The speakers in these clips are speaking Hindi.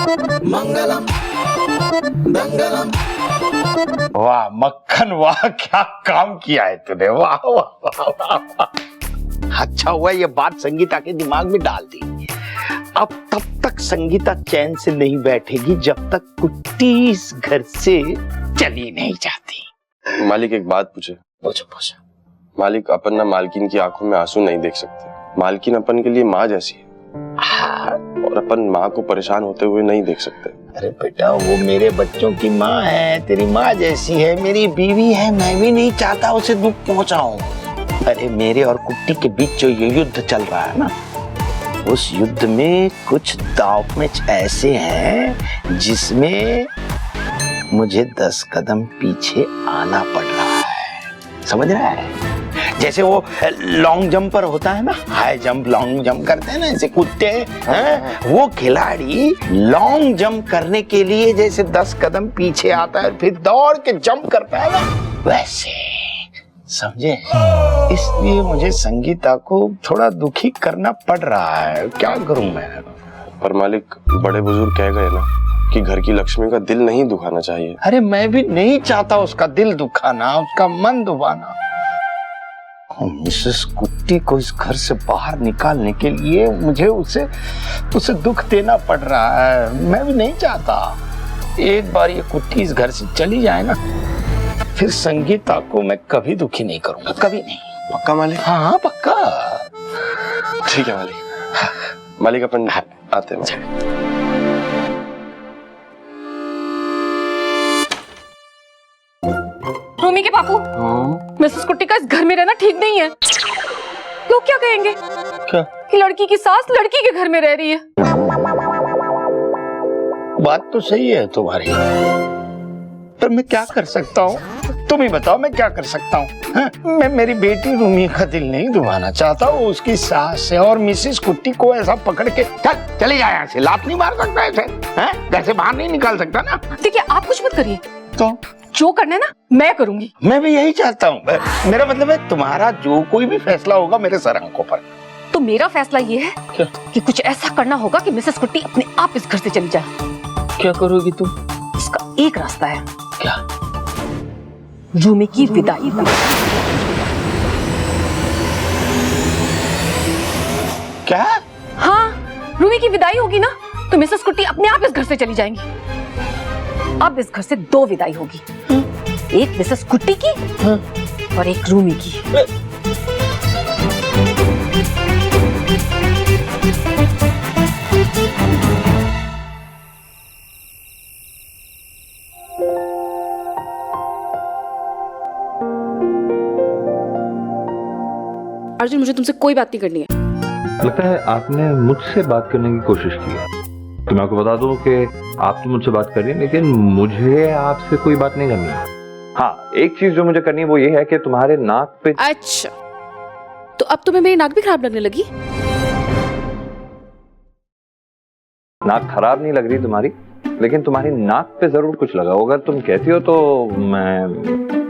मंगलम मंगलम। वाह मक्खन वाह, क्या काम किया है तूने, वाह वाह वाह वाह। अच्छा हुआ ये बात संगीता के दिमाग में डाल दी। अब तब तक संगीता चैन से नहीं बैठेगी जब तक कुट्टी इस घर से चली नहीं जाती। मालिक एक बात पूछे? पूछो पूछो। मालिक, अपन ना मालकिन की आंखों में आंसू नहीं देख सकते। मालकिन अपन के लिए माँ जैसी है। हाँ। और अपन माँ को परेशान होते हुए नहीं देख सकते। अरे बेटा, वो मेरे बच्चों की माँ है, तेरी माँ जैसी है, मेरी बीवी है। मैं भी नहीं चाहता उसे दुख पहुंचाऊं। अरे मेरे और कुट्टी के बीच जो ये युद्ध चल रहा है ना, उस युद्ध में कुछ दांव पेच ऐसे हैं जिसमें मुझे 10 कदम पीछे आना पड़ रहा है। समझ रहा है? जैसे वो लॉन्ग जंपर होता है ना, हाई जंप लॉन्ग जंप करते हैं ना, ऐसे कूदते हैं। वो खिलाड़ी लॉन्ग जंप करने के लिए जैसे 10 कदम पीछे आता है फिर दौड़ के जंप करता है ना, वैसे समझे। इसलिए मुझे संगीता को थोड़ा दुखी करना पड़ रहा है। क्या करूं मैं? पर मालिक, बड़े बुजुर्ग कह गए ना कि घर की लक्ष्मी का दिल नहीं दुखाना चाहिए। अरे मैं भी नहीं चाहता उसका दिल दुखाना, उसका मन दुखाना। मिसेस कुट्टी को इस घर से बाहर निकालने के लिए मुझे उसे दुख देना पड़ रहा है। मैं भी नहीं चाहता। एक बार ये कुट्टी इस घर से चली जाए ना, फिर संगीता को मैं कभी दुखी नहीं करूंगा, कभी नहीं। पक्का मालिक? हाँ पक्का। ठीक है मालिक। मालिक अपन आते हैं। रूमी के बापू, मिसेस कुट्टी का इस घर में रहना ठीक नहीं है। लोग क्या कहेंगे? क्या? कि लड़की की सास लड़की के घर में रह रही है। बात तो सही है तुम्हारी, पर मैं क्या कर सकता हूँ? तुम ही बताओ, मैं क्या कर सकता हूँ? मैं मेरी बेटी रूमी का दिल नहीं दुभाना चाहता। वो उसकी सास है और मिसेस कुट्टी को ऐसा पकड़ के चले जाए यहाँ से, लात नहीं मार सकता ऐसे, घर से बाहर नहीं निकाल सकता ना। देखिए, आप कुछ मत करिए, तो जो करना है ना मैं करूंगी। मैं भी यही चाहता हूँ। मेरा मतलब है तुम्हारा जो कोई भी फैसला होगा मेरे सर आंखों पर। तो मेरा फैसला ये है क्या? कि कुछ ऐसा करना होगा कि मिसेस कुट्टी अपने आप इस घर से चली जाए। क्या करोगी तुम? इसका एक रास्ता है। क्या? रूमी की विदाई। क्या? हाँ, रूमी की विदाई होगी ना तो मिसेस कुट्टी अपने आप इस घर से चली जाएंगी। अब इस घर से 2 विदाई होगी, एक मिसेस कुट्टी की और एक रूमी की। अर्जुन, मुझे तुमसे कोई बात नहीं करनी है। लगता है आपने मुझसे बात करने की कोशिश की है। तो मैं आपको बता दूं कि आप तो मुझसे बात कर रही हैं, लेकिन मुझे आपसे कोई बात नहीं करनी है। हाँ, एक चीज जो मुझे करनी है वो ये है कि तुम्हारे नाक पे। अच्छा, तो अब तुम्हें मेरी नाक भी खराब लगने लगी? नाक खराब नहीं लग रही तुम्हारी, लेकिन तुम्हारी नाक पे जरूर कुछ लगा होगा। तुम कहती हो तो मैं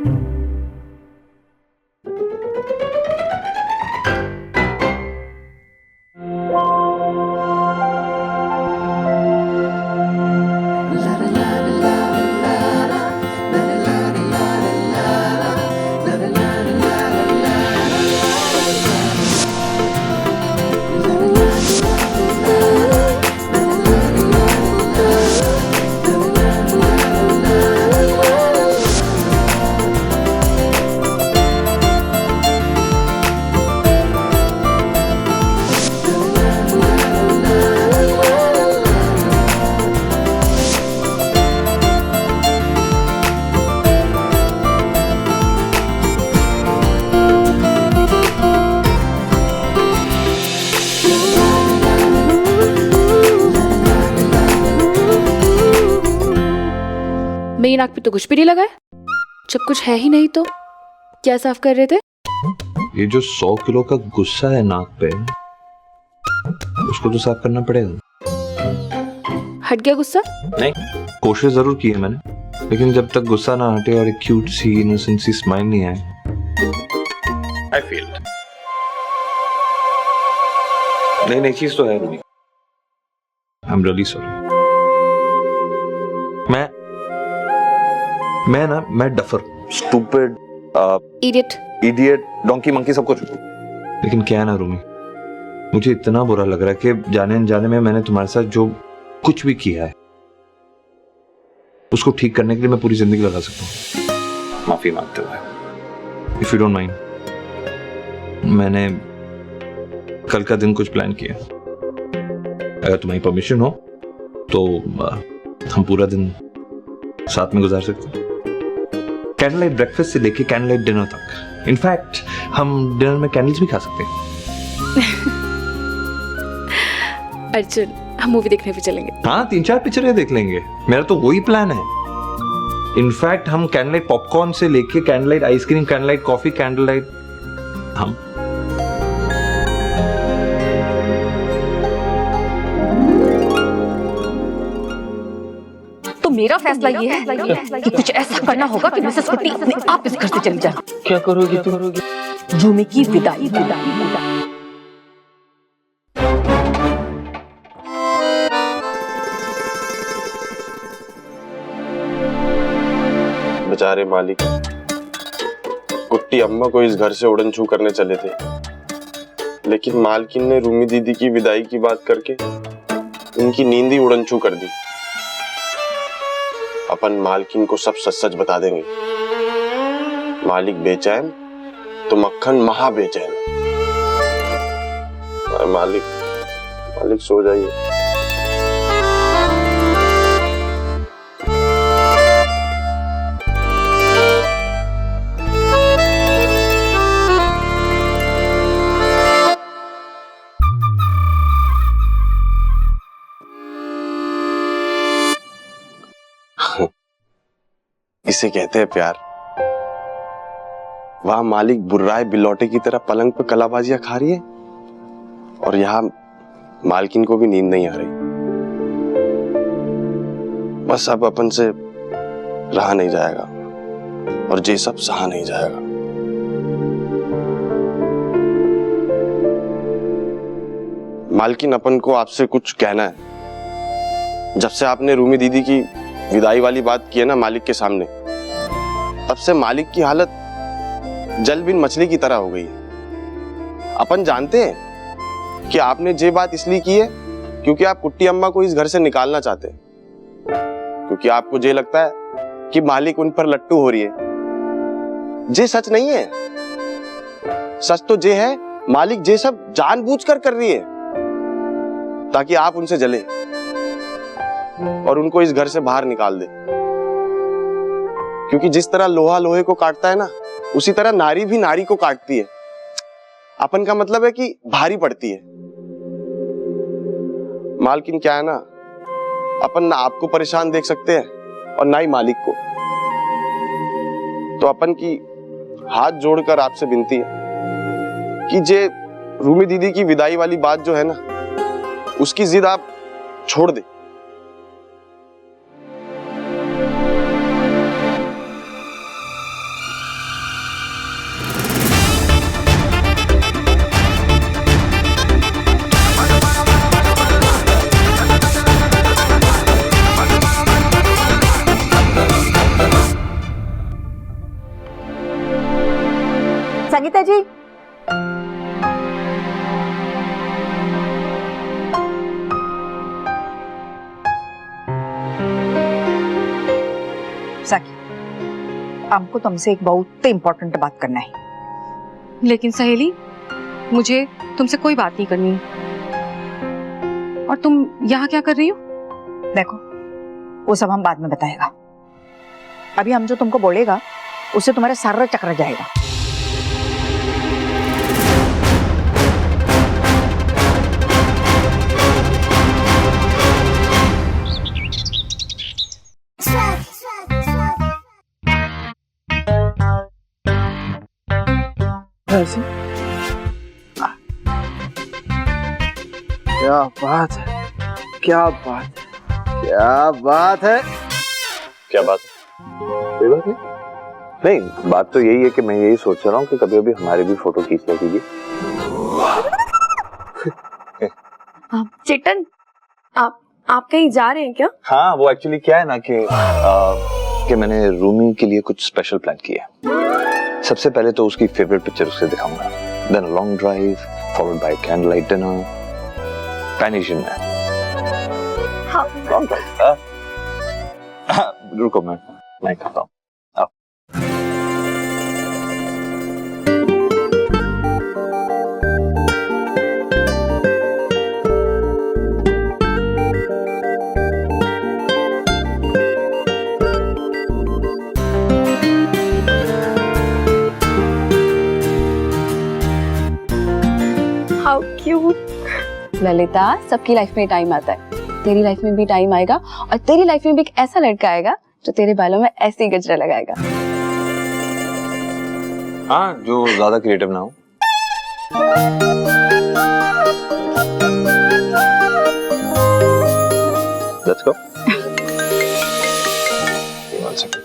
मेरी नाक पे तो कुछ भी नहीं लगा है। जब कुछ है ही नहीं तो क्या साफ कर रहे थे? ये जो 100 किलो का गुस्सा है नाक पे, उसको तो साफ करना पड़ेगा। हट गया गुस्सा? नहीं, कोशिश जरूर की है मैंने, लेकिन जब तक गुस्सा ना हटे और एक क्यूट सी इनोसेंट सी स्माइल नहीं आए, आई फेल्ड। नई चीज तो है नहीं। I am really sorry. मैं duffer, stupid, idiot, idiot, donkey monkey सब कुछ। लेकिन क्या है ना रूमी, मुझे इतना बुरा लग रहा है कि जाने अनजाने में मैंने तुम्हारे साथ जो कुछ भी किया है उसको ठीक करने के लिए मैं पूरी जिंदगी लगा सकता हूँ। माफी मांगते हुए, इफ यू डोंट माइंड, मैंने कल का दिन कुछ प्लान किया। अगर तुम्हारी परमिशन हो तो हम पूरा दिन साथ में गुजार सकते हैं। कैंडल लाइट ब्रेकफास्ट से लेके कैंडल लाइट डिनर तक। इनफैक्ट हम डिनर में कैंडल्स भी खा सकते हैं। अर्जुन, हम मूवी देखने भी चलेंगे। हाँ, 3-4 पिक्चरें देख लेंगे, मेरा तो वही प्लान है। इनफैक्ट हम कैंडल लाइट पॉपकॉर्न से लेके candle light ice cream, candle light coffee, candle light हम तो मेरा फैसला ये है कि कुछ ऐसा करना होगा कि मिसेस कुट्टी अपने आप इस घर से चली जाए। क्या करोगी तुम? रूमी की विदाई। बेचारे मालिक, कुट्टी अम्मा को इस घर से उड़न छू करने चले थे, लेकिन मालकिन ने रूमी दीदी की विदाई की बात करके उनकी नींद ही उड़न छू कर दी। अपन मालकिन को सब सच सच बता देंगे। मालिक बेचैन तो मक्खन महा बेचैन। मालिक सो जाइए। इसे कहते हैं प्यार। वहां मालिक बुर्राए बिलौटे की तरह पलंग पर कलाबाजियां खा रही है और यहाँ मालकिन को भी नींद नहीं आ रही। बस अब अपन से रहा नहीं जाएगा और ये सब सहा नहीं जाएगा। मालकिन, अपन को आपसे कुछ कहना है। जब से आपने रूमी दीदी की विदाई वाली बात की है ना मालिक के सामने, तब से मालिक की हालत जल बिन मछली की तरह हो गई है। अपन जानते हैं कि आपने ये बात इसलिए की है क्योंकि आप कुट्टी अम्मा को इस घर से निकालना चाहते हैं, क्योंकि आपको ये लगता है कि मालिक उन पर लट्टू हो रही है। ये सच नहीं है। सच तो ये है, मालिक ये सब जानबूझकर कर रही है ताकि आप उनसे जले और उनको इस घर से बाहर निकाल दे। क्योंकि जिस तरह लोहा लोहे को काटता है ना, उसी तरह नारी भी नारी को काटती है। अपन का मतलब है कि भारी पड़ती है। मालकिन, क्या है ना, अपन ना आपको परेशान देख सकते हैं और ना ही मालिक को। तो अपन की हाथ जोड़कर आपसे विनती है कि जे रूमी दीदी की विदाई वाली बात जो है ना, उसकी जिद आप छोड़ दे। संगीता जी, साकी, हमको तुमसे एक बहुत इंपॉर्टेंट बात करना है। लेकिन सहेली, मुझे तुमसे कोई बात नहीं करनी। और तुम यहाँ क्या कर रही हो? देखो, वो सब हम बाद में बताएगा। अभी हम जो तुमको बोलेगा उससे तुम्हारा सारा चक्र जाएगा। क्या बात है, क्या बात है, क्या बात है। क्या बात कोई बात नहीं। नहीं, बात तो यही है कि मैं यही सोच रहा हूँ कि कभी अभी हमारी भी फोटो खींच लिया कीजिए। चेतन, आप कहीं जा रहे हैं क्या? हाँ, वो एक्चुअली क्या है ना कि मैंने रूमी के लिए कुछ स्पेशल प्लान किया है। सबसे पहले तो उसकी फेवरेट पिक्चर उसे दिखाऊंगा, then a long drive followed by candle light dinner, pan Asian में। हाँ। Long drive. रुको मैं खाता हूँ। How cute. ललिता, सबकी लाइफ में टाइम आता है, तेरी लाइफ में भी टाइम आएगा और तेरी लाइफ में भी एक ऐसा लड़का आएगा जो तेरे बालों में ऐसे ही गजरा लगाएगा। हाँ, जो ज्यादा क्रिएटिव ना हो। Let's go. One second.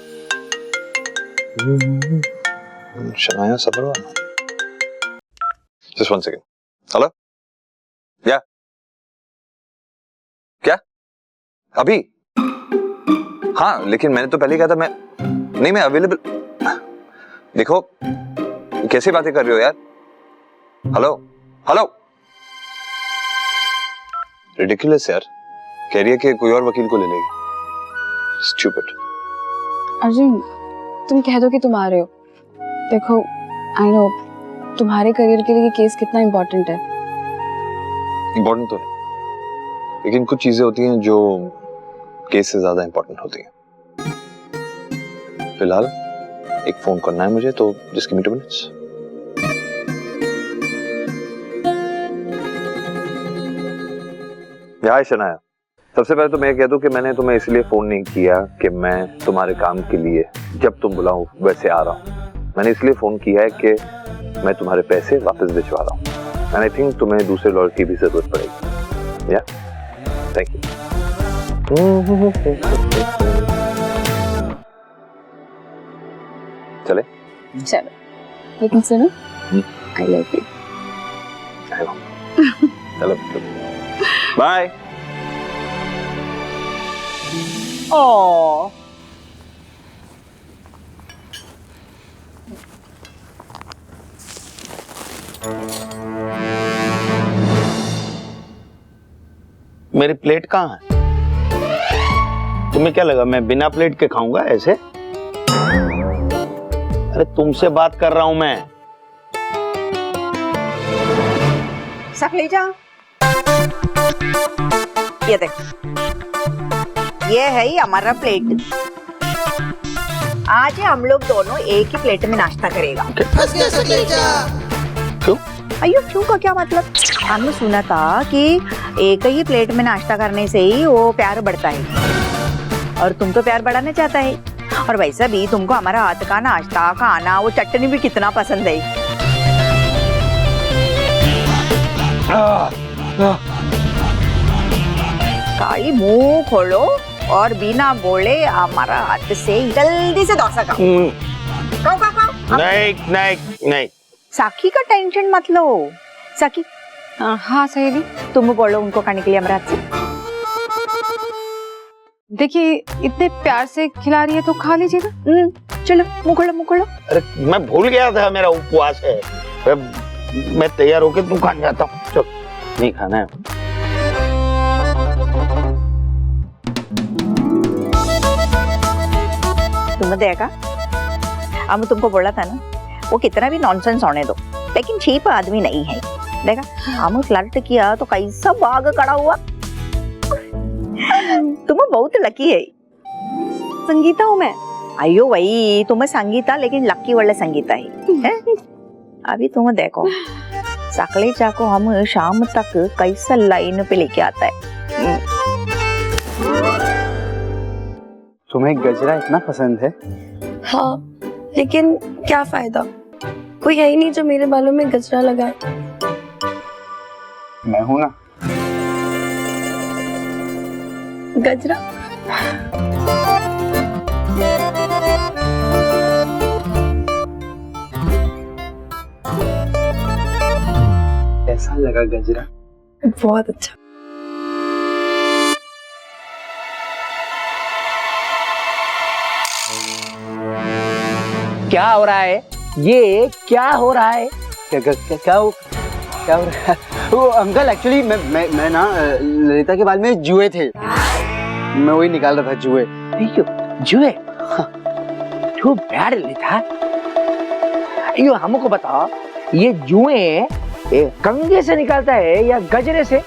Shanaya सबरवा। Just one second. Hello? Yeah. क्या? अभी? हाँ, लेकिन मैंने तो पहले ही कहा था मैं अवेलेबल। देखो, कैसी बातें कर रहे हो यार? हेलो? रिडिकुलस यार, कह रही है कि कोई और वकील को ले लेगी। स्टूपिड। अर्जुन, तुम कह दो कि तुम आ रहे हो। देखो, आई नो तुम्हारे करियर के लिए ये केस कितना इम्पोर्टेंट है। इम्पोर्टेंट तो है, लेकिन कुछ चीजें होती हैं जो केस से ज्यादा इम्पोर्टेंट होती हैं। फिलहाल एक फोन करना है मुझे, तो जस्ट गिव मी 2 मिनट्स। हाय शनाया, सबसे पहले तो मैं कह दूं कि मैंने तुम्हें इसलिए फोन नहीं किया कि मैं तुम्हारे काम के लिए जब तुम बुलाओ वैसे आ रहा हूं। मैंने इसलिए फोन किया है कि मैं तुम्हारे पैसे वापस भिजवा रहा हूं, एंड आई थिंक तुम्हें दूसरे लॉयर की भी जरूरत पड़ेगी। या थैंक यू। चले? चलो, लेकिन सुनो, आई लव यू। चलो बाय। ओ मेरी प्लेट कहाँ है? तुम्हें क्या लगा मैं बिना प्लेट के खाऊंगा ऐसे? अरे तुमसे बात कर रहा हूं मैं। सकलीजा, ये देख, ये है ही हमारा प्लेट। आज हम लोग दोनों एक ही प्लेट में नाश्ता करेगा। फंस गया सकलेजा। क्यों? अयो क्यों का क्या मतलब? हमने सुना था कि एक ही प्लेट में नाश्ता करने से ही वो प्यार बढ़ता है, और तुम तो प्यार बढ़ाना चाहता है, और वैसा भी तुमको हमारा हाथ का नाश्ता, खाना, वो चटनी भी कितना पसंद है। काई मुंह खोलो और बिना बोले हमारा हाथ से जल्दी से डोसा खाओ। खाओ। नहीं। साकी का टेंशन मत लो। साकी, हाँ सहेली, तुम बोलो उनको खाने के लिए हमारे हाथ से। देखिए इतने प्यार से खिला रही है तो खा लीजिए ना। चलो मुँह खोलो। अरे मैं भूल गया था मेरा उपवास है। मैं तैयार होके तुम खाने जाता हूँ। चल, नहीं खाना है। तुमने देखा, हम तुमको बोला था ना, वो कितना भी नॉनसेंस होने दो, लेकिन चीप आदमी नहीं है। देखा, हम फ्लर्ट किया तो कैसा भाग खड़ा हुआ। तुम बहुत लकी है। संगीता हूँ मैं। अयो वही, तुम्हें संगीता, लेकिन लकी वाले संगीता है? अभी तुम देखो, सकलेजा को हम शाम तक कैसा लाइन पे लेके आता है। तुम्हें गजरा इतना पसंद है? हाँ, लेकिन क्या फायदा, कोई है ही नहीं जो मेरे बालों में गजरा लगाए। मैं हूं ना। गजरा? कैसा लगा गजरा? बहुत अच्छा। क्या हो रहा है? ये क्या हो रहा है? क्या हो रहा है? वो अंकल एक्चुअली मैं ना ललिता के बाल में जुए थे, मैं वही निकाल रहा था जुए। जुए? जो बैड लेता यो हमको बताओ, ये जुए कंगे से निकालता है या गजरे से?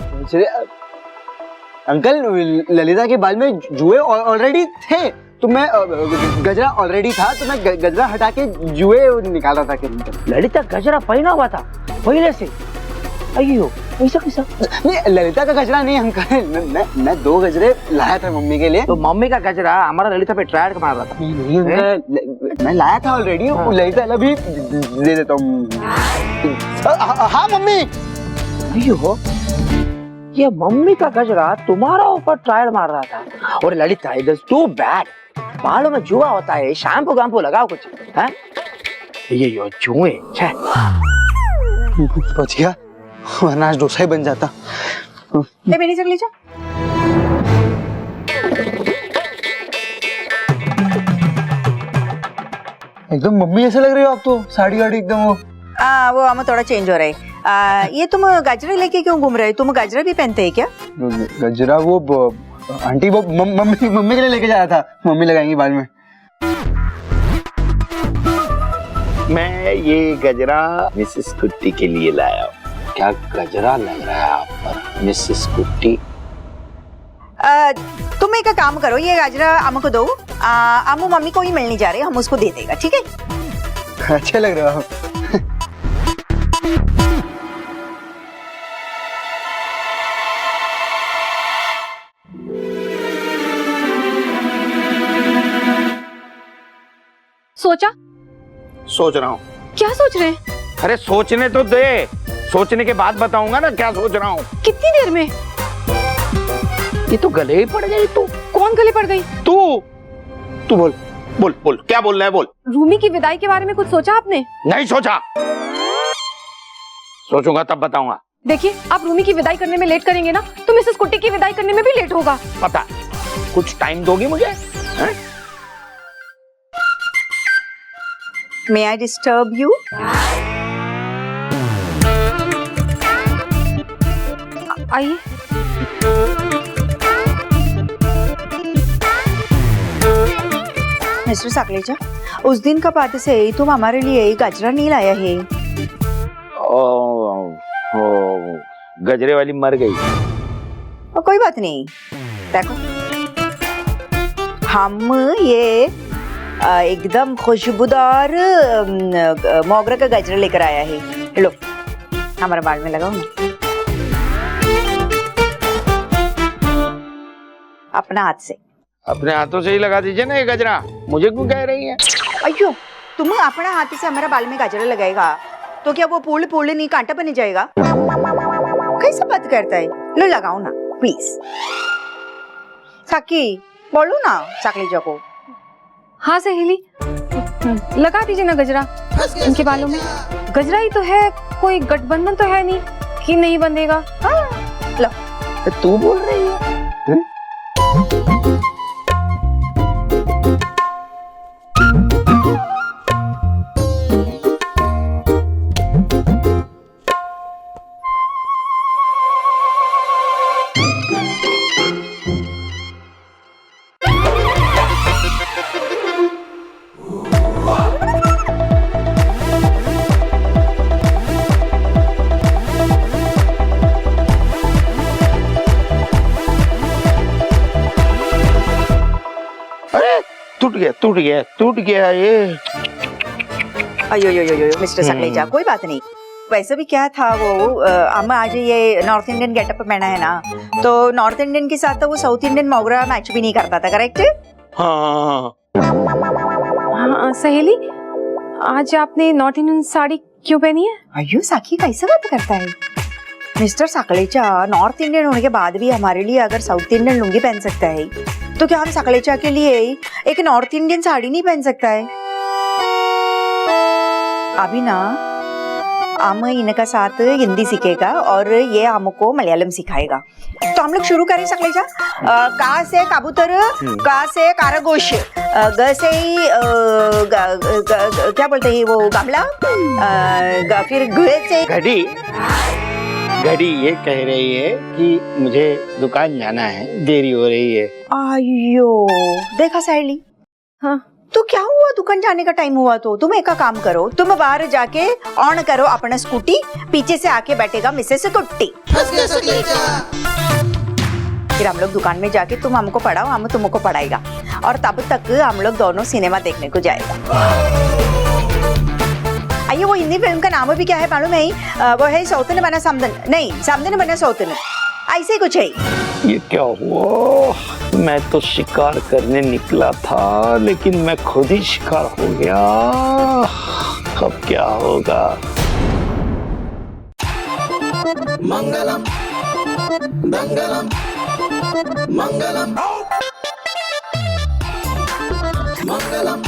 अंकल ललिता के बाल में जुए ऑलरेडी थे, तो मैं गजरा ऑलरेडी था, तो मैं गजरा हटा के जुए निकाल रहा था। ललिता गजरा पहना हुआ था पहले से? अयो ऐसा कैसा? नहीं, ललिता का गजरा नहीं अंकल, मैं 2 गजरे लाया था मम्मी के लिए। तो मम्मी का गजरा हमारा ललिता पे ट्रायल मार रहा था? नहीं अंकल, मैं लाया था ऑलरेडी, ललिता वाला भी दे देता हूँ। हाँ मम्मी। अयो ये मम्मी का गजरा तुम्हारा ऊपर ट्रायल मार रहा था। और Lalita it is too bad, बालों में जुआ होता है, शैम्पू गाम्पू लगाओ कुछ। हैं ये जुए छे। बच गया, वरना आज डोसा ही बन जाता। ले मेरी चकली जा। एकदम मम्मी ऐसे लग रही हो आप तो, साड़ी वाड़ी एकदम वो हम थोड़ा चेंज हो रहा है। ये तुम गजरा लेके क्यों घूम रहे हो? तुम गजरा भी पहनते हैं क्या? गजरा वो आंटी वो मम्मी के लिए लेके जा रहा था, मम्मी लगाएंगी बाल में। मैं ये गजरा मिसेस कुट्टी के लिए लाया हूँ। क्या गजरा लग रहा है आप पर मिसेस कुट्टी? तुम एक काम करो, ये गजरा अम्मू को दो, अम्मू मम्मी को ही मिलने जा रहे हैं, हम उसको दे देगा, ठीक है? अच्छे लग रहे हो। सोच रहा हूँ। क्या सोच रहे हैं? अरे सोचने तो दे, सोचने के बाद बताऊंगा ना क्या सोच रहा हूँ। कितनी देर में? ये तो गले ही पड़ गई। तू कौन गले पड़ गई? तू बोल बोल बोल, क्या बोल रहा है बोल। रूमी की विदाई के बारे में कुछ सोचा आपने? नहीं सोचा, सोचूंगा तब बताऊंगा। देखिए, आप रूमी की विदाई करने में लेट करेंगे ना तो मिसेस कुट्टी की विदाई करने में भी लेट होगा। पता, कुछ टाइम दोगी मुझे? है? May I disturb you? आइए। मिस्टर साकलेचा, उस दिन का बाद से तुम हमारे लिए गजरा नहीं लाया है। ओ, गजरे वाली मर गई। कोई बात नहीं, देखो हम ये एकदम खुशबूदार मोगरा का गजरा लेकर आया है। लो, हमारे बाल में लगाओ ना, अपना हाथ से। अपने हाथों से ही लगा दीजिए ना ये गजरा, मुझे क्यों कह रही है? अयो, तुम अपना हाथ से हमारा बाल में गजरा लगाएगा तो क्या वो पूर्ण पूर्ण नहीं कांटा बन जाएगा? कैसा बात करता है? लो लगाओ ना प्लीज। साकी बोलो ना साकलेजा को। हाँ सहेली, लगा दीजिए ना गजरा इनके बालों में। गजरा ही तो है, कोई गठबंधन तो है नहीं कि नहीं बंधेगा। हाँ, लो। तू बोल रही है? टूट गया ये। अयो मिस्टर सकलेजा, कोई बात नहीं। वैसे भी क्या था वो, हम आज ये नॉर्थ इंडियन गेटअप पहना है ना, तो नॉर्थ इंडियन के साथ तो वो साउथ इंडियन मोगरा मैच भी नहीं करता था, करेक्ट? हाँ। सहेली, आज आपने नॉर्थ इंडियन साड़ी क्यों पहनी है? अयो साकी, कैसा बात करता है मिस्टर सकलेचा? नॉर्थ इंडियन होने के बाद भी हमारे लिए अगर साउथ इंडियन लुंगी पहन सकता है, तो क्या हम सकलेचा के लिए एक नॉर्थ इंडियन साड़ी नहीं पहन सकता है? अभी ना हम इनका साथ हिंदी सीखेगा और ये हमको मलयालम सिखाएगा। तो हम लोग शुरू करें सकलेजा। का से कबूतर, का से कारागोश, ग से क्या बोलते हैं वो गमला, फिर घ से घड़ी। घड़ी ये कह रही है कि मुझे दुकान जाना है, देरी हो रही है। आयो देखा साइली, हाँ तो क्या हुआ, दुकान जाने का टाइम हुआ तो तुम एक का काम करो, तुम बाहर जाके ऑन करो अपना स्कूटी, पीछे से आके बैठेगा मिसेस कुट्टी। फिर हम लोग दुकान में जाके तुम हमको पढ़ाओ, हम तुमको पढ़ाएगा, और तब तक हम लोग दोनों सिनेमा देखने को जाएगा। आइए वो हिंदी फिल्म का नाम भी क्या है मालूम है? वो है सौतन बना समदन, नहीं समदन बना सौतन, ऐसे ही कुछ है। ये क्या हुआ? मैं तो शिकार करने निकला था, लेकिन मैं खुद ही शिकार हो गया। अब क्या होगा? मंगलम दंगलम मंगलम मंगलम